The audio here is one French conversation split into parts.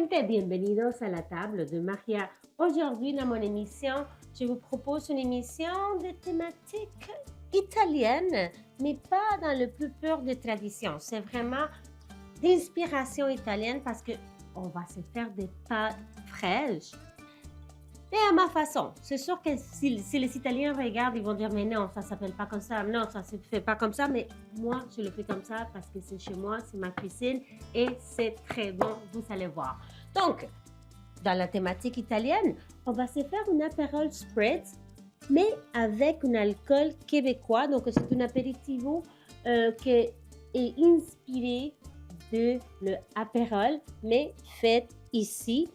gente, bienvenidos a la table de Maria. Aujourd'hui, dans mon émission, je vous propose une émission de thématique italienne, mais pas dans le plus pur des traditions. C'est vraiment d'inspiration italienne parce que on va se faire des pâtes fraîches. Mais à ma façon. C'est sûr que si les Italiens regardent, ils vont dire, mais non, ça ne s'appelle pas comme ça. Non, ça ne se fait pas comme ça. Mais moi, je le fais comme ça parce que c'est chez moi, c'est ma cuisine et c'est très bon, vous allez voir. Donc, dans la thématique italienne, on va se faire une Aperol Spritz, mais avec un alcool québécois. Donc, c'est un apéritivo qui est inspiré de l'Aperol, mais fait ici.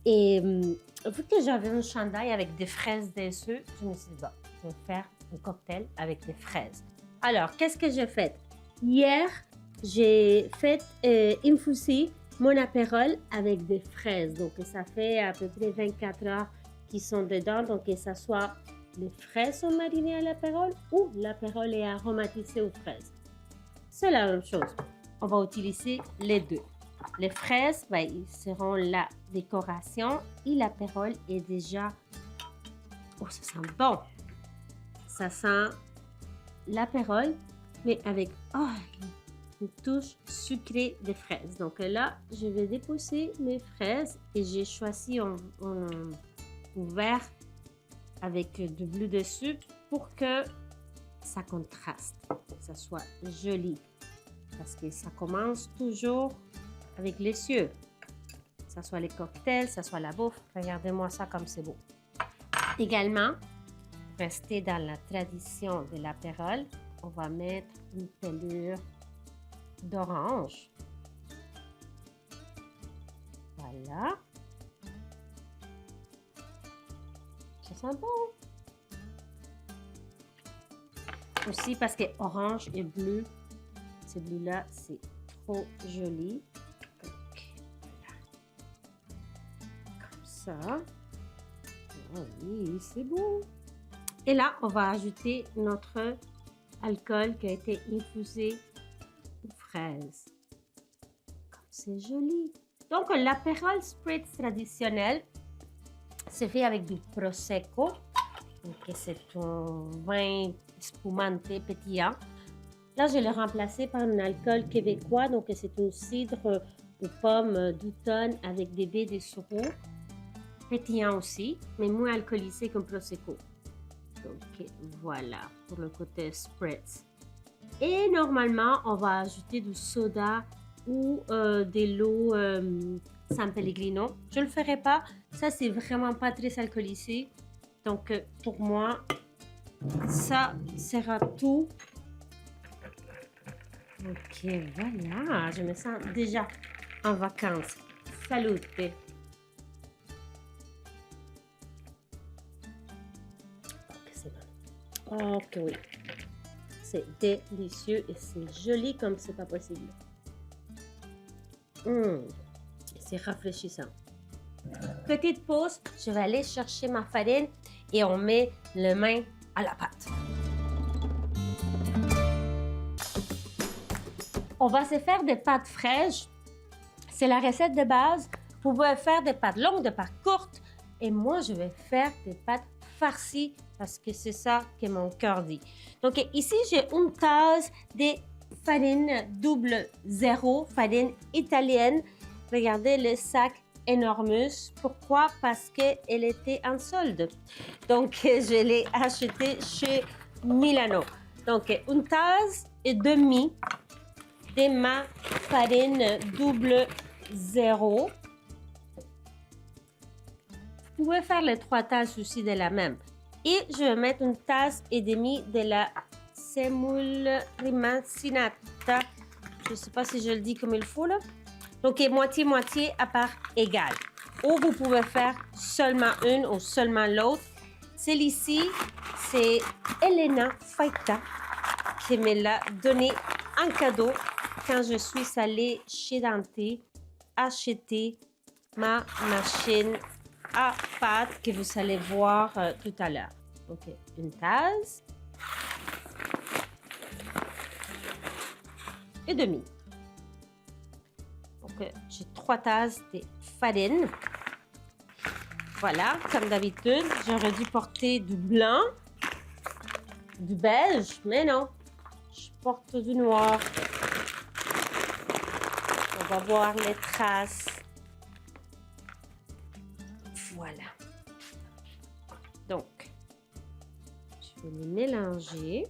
Et vu que j'avais un chandail avec des fraises dessus, je me suis dit, bon, je vais faire un cocktail avec des fraises. Alors, qu'est-ce que j'ai fait? Hier, j'ai fait infuser mon apérole avec des fraises. Donc, ça fait à peu près 24 heures qu'ils sont dedans. Donc, que ce soit les fraises sont marinées à l'apérole ou l'apérole est aromatisé aux fraises. C'est la même chose. On va utiliser les deux. Les fraises, ben, ils seront la décoration et l'apérole est déjà... Oh, ça sent bon! Ça sent l'apérole, mais avec une touche sucrée de fraises. Donc là, je vais déposer mes fraises et j'ai choisi un verre avec du bleu dessus pour que ça contraste, que ça soit joli. Parce que ça commence toujours avec les yeux. Que ce soit les cocktails, que ce soit la bouffe. Regardez-moi ça comme c'est beau. Également, rester dans la tradition de l'apérole, on va mettre une pelure d'orange. Voilà. Ça sent bon. Aussi parce que orange et bleu, ce bleu-là, c'est trop joli. Ça. Oh oui, c'est beau. Et là, on va ajouter notre alcool qui a été infusé aux fraises. Comme c'est joli. Donc, l'Aperol Spritz traditionnel se fait avec du Prosecco. C'est un vin spumante pétillant. Là, je l'ai remplacé par un alcool québécois. Donc, c'est un cidre aux pommes d'automne avec des baies de sureau. Pétillant aussi, mais moins alcoolisé qu'un Prosecco. Donc voilà pour le côté spritz. Et normalement, on va ajouter du soda ou de l'eau San Pellegrino. Je ne le ferai pas. Ça, c'est vraiment pas très alcoolisé. Donc pour moi, ça sera tout. Ok, voilà. Je me sens déjà en vacances. Salute! Oh que oui, c'est délicieux et c'est joli comme c'est pas possible. C'est rafraîchissant. Petite pause, je vais aller chercher ma farine et on met les mains à la pâte. On va se faire des pâtes fraîches. C'est la recette de base. Vous pouvez faire des pâtes longues, des pâtes courtes. Et moi, je vais faire des pâtes farcies parce que c'est ça que mon cœur dit. Donc ici, j'ai une tasse de farine double zéro, farine italienne. Regardez le sac énormus. Pourquoi? Parce qu'elle était en solde. Donc, je l'ai acheté chez Milano. Donc, une tasse et demie de ma farine double zéro. Vous pouvez faire les 3 tasses aussi de la même. Et je vais mettre une tasse et demie de la semoule rimassinata. Je ne sais pas si je le dis comme il faut là. Donc, moitié-moitié à part égale. Ou vous pouvez faire seulement une ou seulement l'autre. Celle-ci, c'est Elena Faita qui me l'a donnée en cadeau quand je suis allée chez Dante acheter ma machine à pâte que vous allez voir tout à l'heure. Donc, une tasse et demie. Donc, j'ai 3 tasses de farine. Voilà, comme d'habitude, j'aurais dû porter du blanc, du beige, mais non, je porte du noir. On va voir les traces. Voilà. Donc, je vais les mélanger.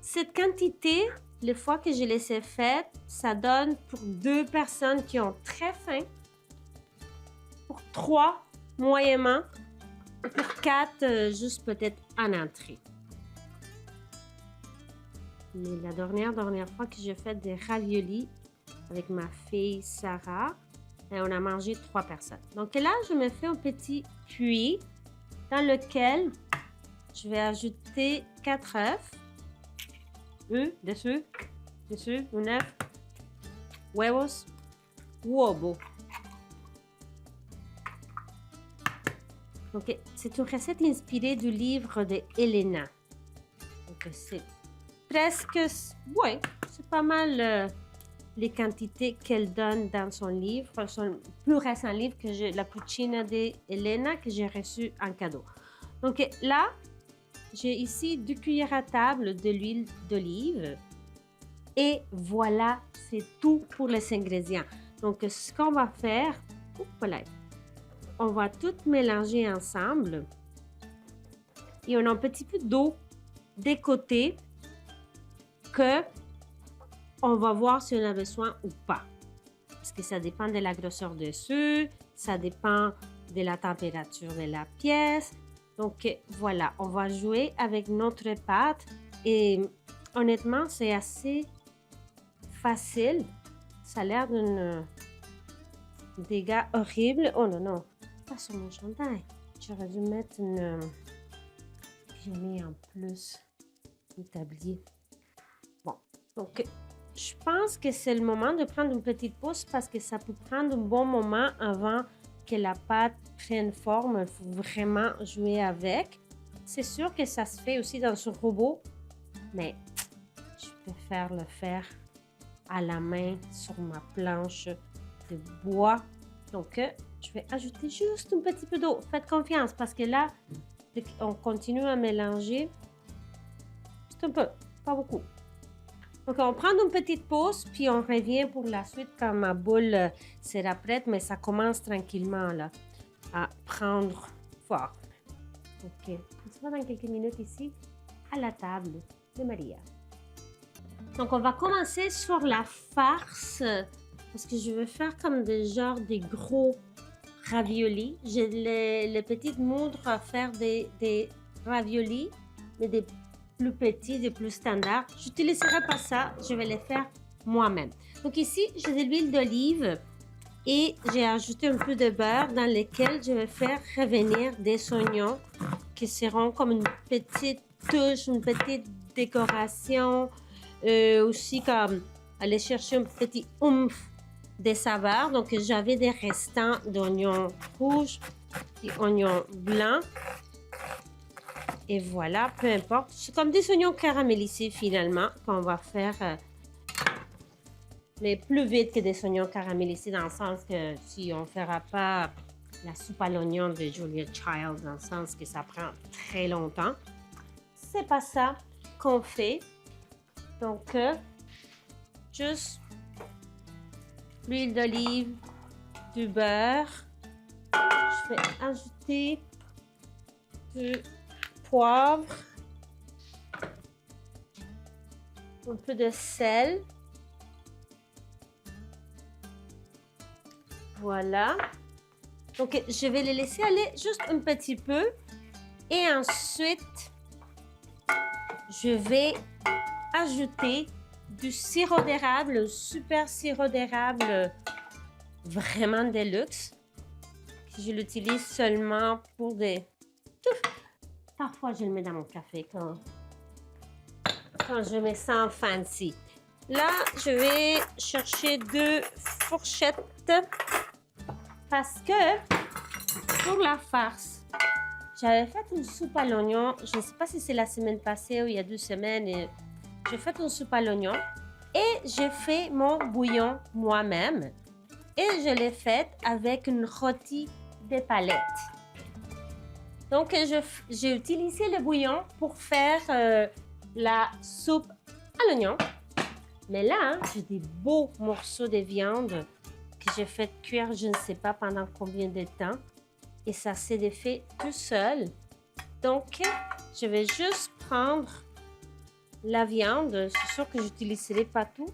Cette quantité, les fois que je les ai faites, ça donne pour 2 personnes qui ont très faim, pour 3 moyennement, et pour 4 juste peut-être en entrée. Mais la dernière fois que j'ai fait des raviolis avec ma fille Sarah, et on a mangé 3 personnes. Donc là, je me fais un petit puits dans lequel je vais ajouter 4 œufs. Dessus, un œuf, huevos, huevo. Donc, c'est une recette inspirée du livre de Elena. Donc, c'est presque, ouais, c'est pas mal les quantités qu'elle donne dans son livre, son plus récent livre, La Cucina de Elena, que j'ai reçu en cadeau. Donc là, j'ai ici 2 cuillères à table de l'huile d'olive. Et voilà, c'est tout pour les ingrédients. Donc, ce qu'on va faire, voilà, on va tout mélanger ensemble. Et on a un petit peu d'eau des côtés que on va voir si on a besoin ou pas. Parce que ça dépend de la grosseur dessus, ça dépend de la température de la pièce. Donc voilà, on va jouer avec notre pâte et honnêtement, c'est assez facile. Ça a l'air d'un dégât horrible. Oh non, non, pas sur mon chandail. J'aurais dû mettre une... J'ai mis en plus un tablier. Bon, donc je pense que c'est le moment de prendre une petite pause parce que ça peut prendre un bon moment avant que la pâte prenne forme. Il faut vraiment jouer avec. C'est sûr que ça se fait aussi dans ce robot, mais je préfère le faire à la main sur ma planche de bois. Donc, je vais ajouter juste un petit peu d'eau. Faites confiance parce que là, on continue à mélanger. Juste un peu, pas beaucoup. Donc, on prend une petite pause, puis on revient pour la suite quand ma boule sera prête, mais ça commence tranquillement là, à prendre forme. OK, on se voit dans quelques minutes ici à la table de Maria. Donc, on va commencer sur la farce parce que je veux faire comme des gros raviolis. J'ai les petites moudres à faire des raviolis, mais des plus petits, des plus standards. Je n'utiliserai pas ça, je vais les faire moi-même. Donc ici, j'ai de l'huile d'olive et j'ai ajouté un peu de beurre dans lequel je vais faire revenir des oignons qui seront comme une petite touche, une petite décoration. Aussi comme aller chercher un petit oomph de saveur. Donc j'avais des restants d'oignons rouges et oignons blancs. Et voilà, peu importe. C'est comme des oignons caramélisés finalement qu'on va faire, mais plus vite que des oignons caramélisés dans le sens que si on ne fera pas la soupe à l'oignon de Julia Child, dans le sens que ça prend très longtemps. C'est pas ça qu'on fait. Donc, juste l'huile d'olive, du beurre. Je vais ajouter du poivre, un peu de sel. Voilà. Donc, je vais les laisser aller juste un petit peu. Et ensuite, je vais ajouter du sirop d'érable, super sirop d'érable vraiment de luxe. Je l'utilise seulement pour des... Parfois, je le mets dans mon café quand je me sens fancy. Là, je vais chercher 2 fourchettes parce que pour la farce, j'avais fait une soupe à l'oignon. Je ne sais pas si c'est la semaine passée ou il y a 2 semaines. J'ai fait une soupe à l'oignon Et j'ai fait mon bouillon moi-même. Et je l'ai fait avec une rôtie de palettes. Donc, j'ai utilisé le bouillon pour faire la soupe à l'oignon. Mais là, j'ai des beaux morceaux de viande que j'ai fait cuire, je ne sais pas pendant combien de temps. Et ça s'est défait tout seul. Donc, je vais juste prendre la viande. C'est sûr que j'utiliserai pas tout.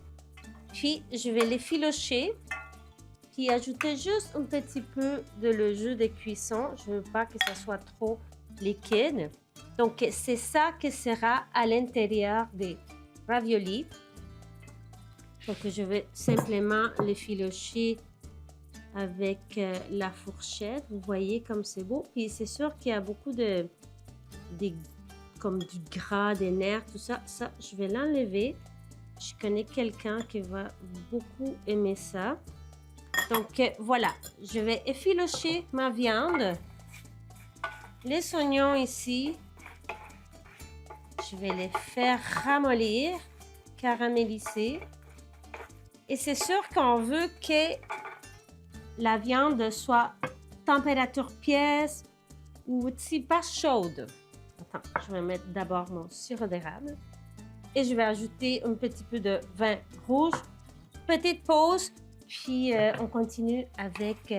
Puis, je vais les filocher. Puis, ajouter juste un petit peu de le jus de cuisson. Je ne veux pas que ça soit trop liquide. Donc, c'est ça qui sera à l'intérieur des raviolis. Donc, je vais simplement les filocher avec la fourchette. Vous voyez comme c'est beau. Puis, c'est sûr qu'il y a beaucoup comme du gras, des nerfs, tout ça. Ça, je vais l'enlever. Je connais quelqu'un qui va beaucoup aimer ça. Donc, voilà. Je vais effilocher ma viande. Les oignons ici, je vais les faire ramollir, caraméliser. Et c'est sûr qu'on veut que la viande soit température pièce ou aussi pas chaude. Attends, je vais mettre d'abord mon sirop d'érable. Et je vais ajouter un petit peu de vin rouge. Petite pause, puis on continue avec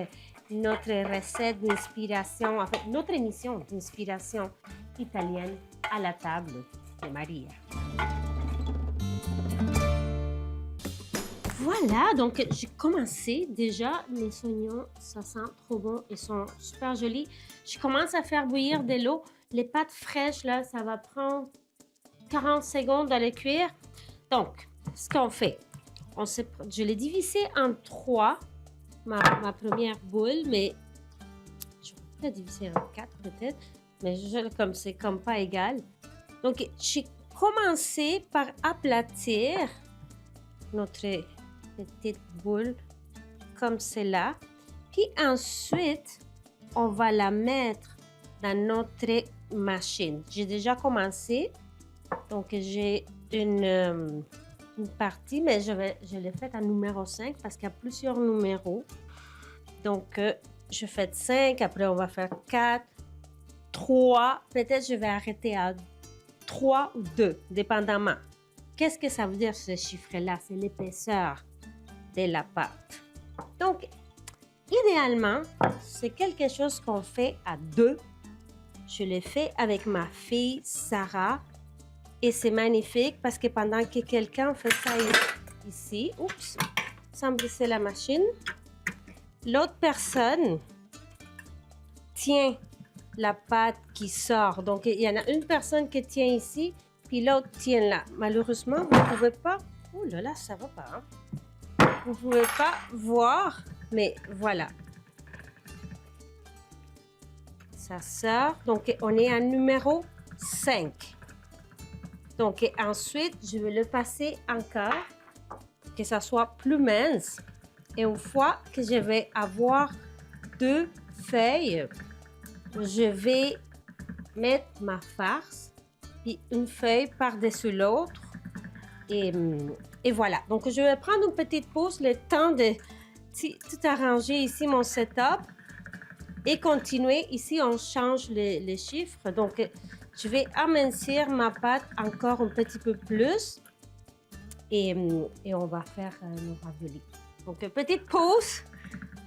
notre recette d'inspiration, en fait, notre émission d'inspiration italienne à la table de Maria. Voilà, donc j'ai commencé déjà. Mes oignons, ça sent trop bon. Ils sont super jolis. Je commence à faire bouillir de l'eau. Les pâtes fraîches, là, ça va prendre 40 secondes à les cuire. Donc, ce qu'on fait, je l'ai divisé en 3, ma première boule, mais je vais la diviser en 4 peut-être, mais comme c'est comme pas égal. Donc, j'ai commencé par aplatir notre petite boule comme cela. Puis ensuite, on va la mettre dans notre machine. J'ai déjà commencé. Donc, j'ai une partie, mais je l'ai faite en numéro 5 parce qu'il y a plusieurs numéros. Donc, je fais 5, après on va faire 4, 3. Peut-être je vais arrêter à 3 ou 2, dépendamment. Qu'est-ce que ça veut dire ce chiffre-là? C'est l'épaisseur de la pâte. Donc, idéalement, c'est quelque chose qu'on fait à 2. Je l'ai fait avec ma fille Sarah. Et c'est magnifique parce que pendant que quelqu'un fait ça ici, oups, sans briser la machine, l'autre personne tient la pâte qui sort. Donc, il y en a une personne qui tient ici, puis l'autre tient là. Malheureusement, vous ne pouvez pas... Oh là là, ça va pas. Hein? Vous ne pouvez pas voir, mais voilà. Ça sort. Donc, on est à numéro 5. Donc, et ensuite, je vais le passer encore, que ça soit plus mince. Et une fois que je vais avoir 2 feuilles, je vais mettre ma farce, puis une feuille par-dessus l'autre. Et voilà. Donc, je vais prendre une petite pause, le temps de tout arranger ici, mon setup. Et continuer. Ici, on change les chiffres. Donc, je vais amincir ma pâte encore un petit peu plus et on va faire nos raviolis. Donc, petite pause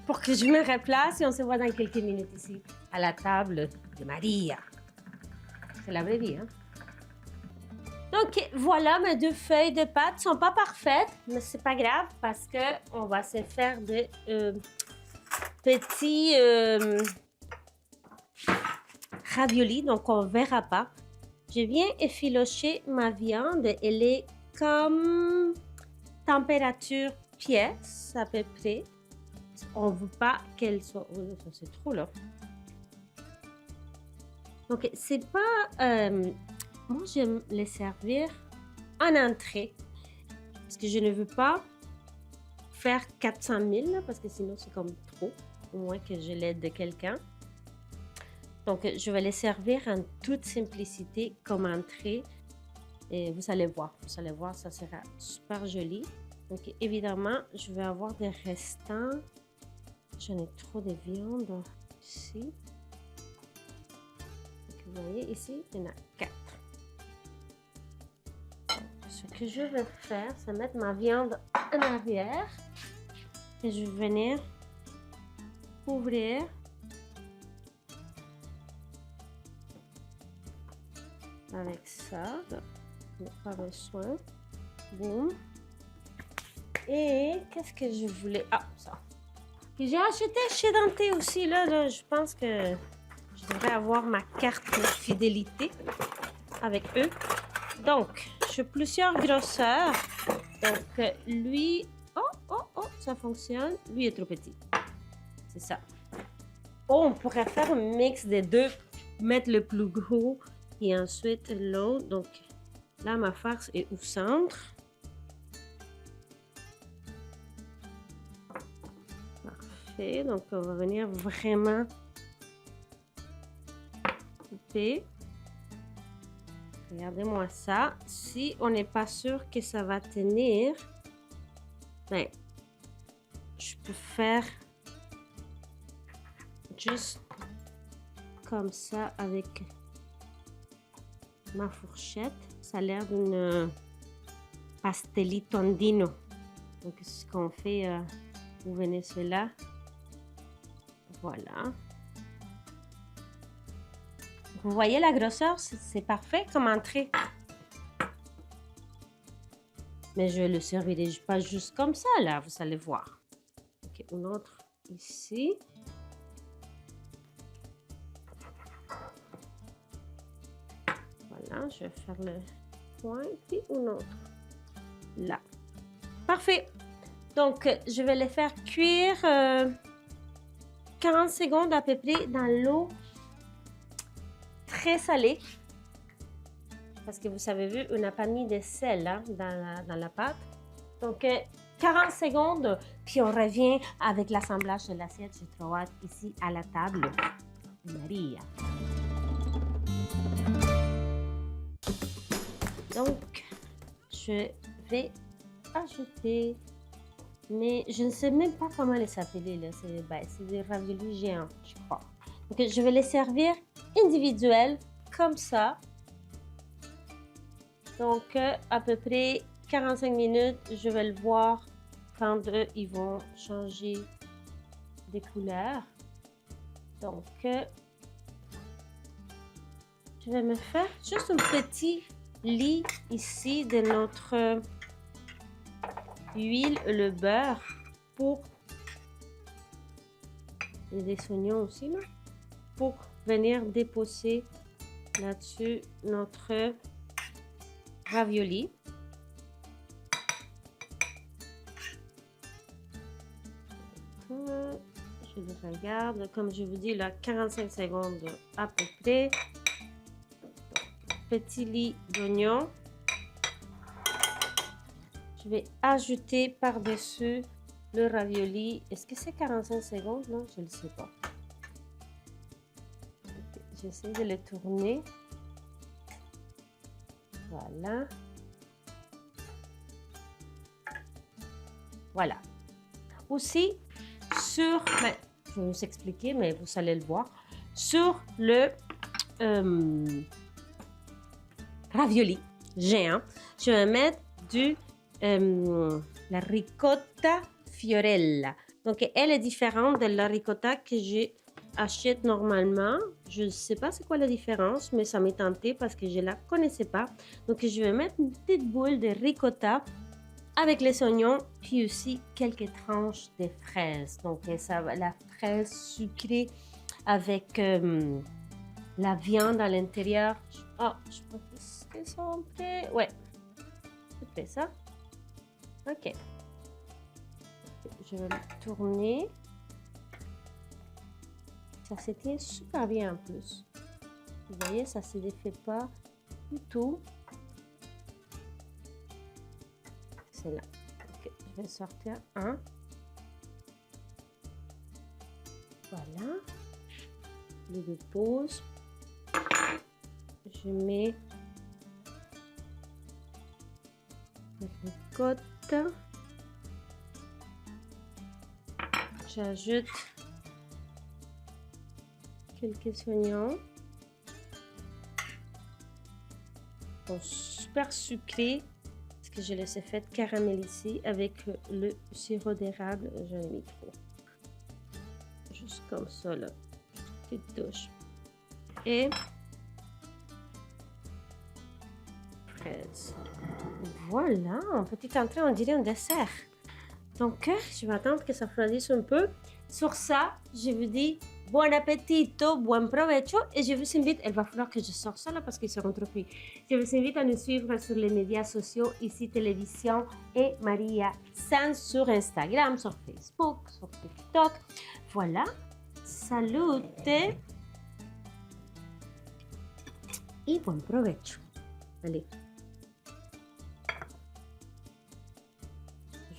pour que je me replace et on se voit dans quelques minutes ici à la table de Maria. C'est la vraie vie, hein? Donc, voilà, mes 2 feuilles de pâte ne sont pas parfaites, mais c'est pas grave parce qu'on va se faire de petits... raviolis, donc on verra pas. Je viens effilocher ma viande. Elle est comme température pièce à peu près. On ne veut pas qu'elle soit... Oh, ça c'est trop là. Donc c'est pas... Moi j'aime les servir en entrée. Parce que je ne veux pas faire 400 000 là, parce que sinon c'est comme trop. Au moins que je l'aide de quelqu'un. Donc, je vais les servir en toute simplicité comme entrée. Et vous allez voir, ça sera super joli. Donc évidemment, je vais avoir des restants. J'en ai trop de viande ici. Donc, vous voyez ici, il y en a 4. Ce que je vais faire, c'est mettre ma viande en arrière. Et je vais venir ouvrir avec ça. Pas besoin. Boum. Et qu'est-ce que je voulais? Ah, ça. Puis j'ai acheté chez Dante aussi. Là, je pense que je devrais avoir ma carte fidélité avec eux. Donc, j'ai plusieurs grosseurs. Donc, lui... Oh, ça fonctionne. Lui est trop petit. C'est ça. Oh, on pourrait faire un mix des deux. Mettre le plus gros et ensuite l'autre. Donc, là, ma farce est au centre. Parfait. Donc, on va venir vraiment couper. Regardez-moi ça. Si on n'est pas sûr que ça va tenir, ben, je peux faire juste comme ça avec ma fourchette. Ça a l'air d'une pastelito andino. Donc, ce qu'on fait au Venezuela. Voilà. Vous voyez la grosseur, c'est parfait comme entrée. Mais je le servirai pas juste comme ça, là, vous allez voir. Ok, une autre ici. Voilà, je vais faire le point, puis une autre là. Parfait. Donc, je vais les faire cuire 40 secondes à peu près dans l'eau très salée. Parce que vous avez vu, on n'a pas mis de sel hein, dans la pâte. Donc, 40 secondes, puis on revient avec l'assemblage de l'assiette. J'ai trop hâte ici à la table. Maria. Donc, je vais ajouter, mais je ne sais même pas comment les appeler. Là. C'est des raviolis géants, je crois. Donc, je vais les servir individuels, comme ça. Donc, à peu près 45 minutes, je vais le voir quand ils vont changer de couleur. Donc, je vais me faire juste un petit lit ici de notre huile, le beurre pour et des oignons aussi là, pour venir déposer là-dessus notre ravioli. Je le regarde, comme je vous dis là, 45 secondes à peu près. Petit lit d'oignon. Je vais ajouter par-dessus le ravioli. Est-ce que c'est 45 secondes? Non, je ne le sais pas. Okay, j'essaie de le tourner. Voilà. Voilà. Aussi, sur... Ben, je vais vous expliquer, mais vous allez le voir. Sur le ravioli géant, je vais mettre la ricotta fiorella. Donc, elle est différente de la ricotta que j'achète normalement. Je ne sais pas c'est quoi la différence, mais ça m'est tenté parce que je ne la connaissais pas. Donc, je vais mettre une petite boule de ricotta avec les oignons, puis aussi quelques tranches de fraises. Donc, ça va, la fraise sucrée avec la viande à l'intérieur. Oh, je pense que ça sont prêts. Ouais, c'est fait ça. Ok. Je vais le tourner. Ça se tient super bien en plus. Vous voyez, ça ne se défait pas du tout. C'est là. Okay. Je vais sortir un. Voilà. Je dépose. Je mets côte. J'ajoute quelques oignons. Bon, super sucré parce que je les ai fait caraméliser avec le sirop d'érable. J'en ai mis trop. Juste comme ça, là. Petite touche. Et fraises. Voilà, en petite entrée, on dirait un dessert. Donc, je vais attendre que ça refroidisse un peu. Sur ça, je vous dis bon appetito, buen provecho. Et je vous invite, il va falloir que je sorte ça là parce qu'ils seront trop cuits. Je vous invite à nous suivre sur les médias sociaux, ici Télévision et Maria Sans sur Instagram, sur Facebook, sur TikTok. Voilà. Salute et buen provecho. Allez.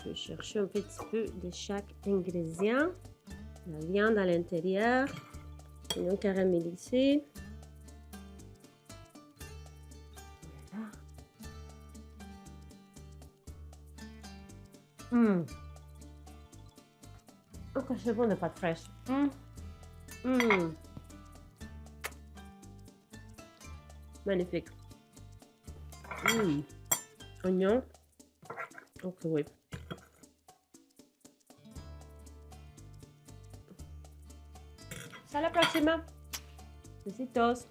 Je vais chercher un petit peu de chaque ingrédient. La viande à l'intérieur, l'oignon caramélisé. Voilà. Encore c'est bon de pâte fraîche. Magnifique. Oignon. Ok, oui. Hasta la próxima. Besitos.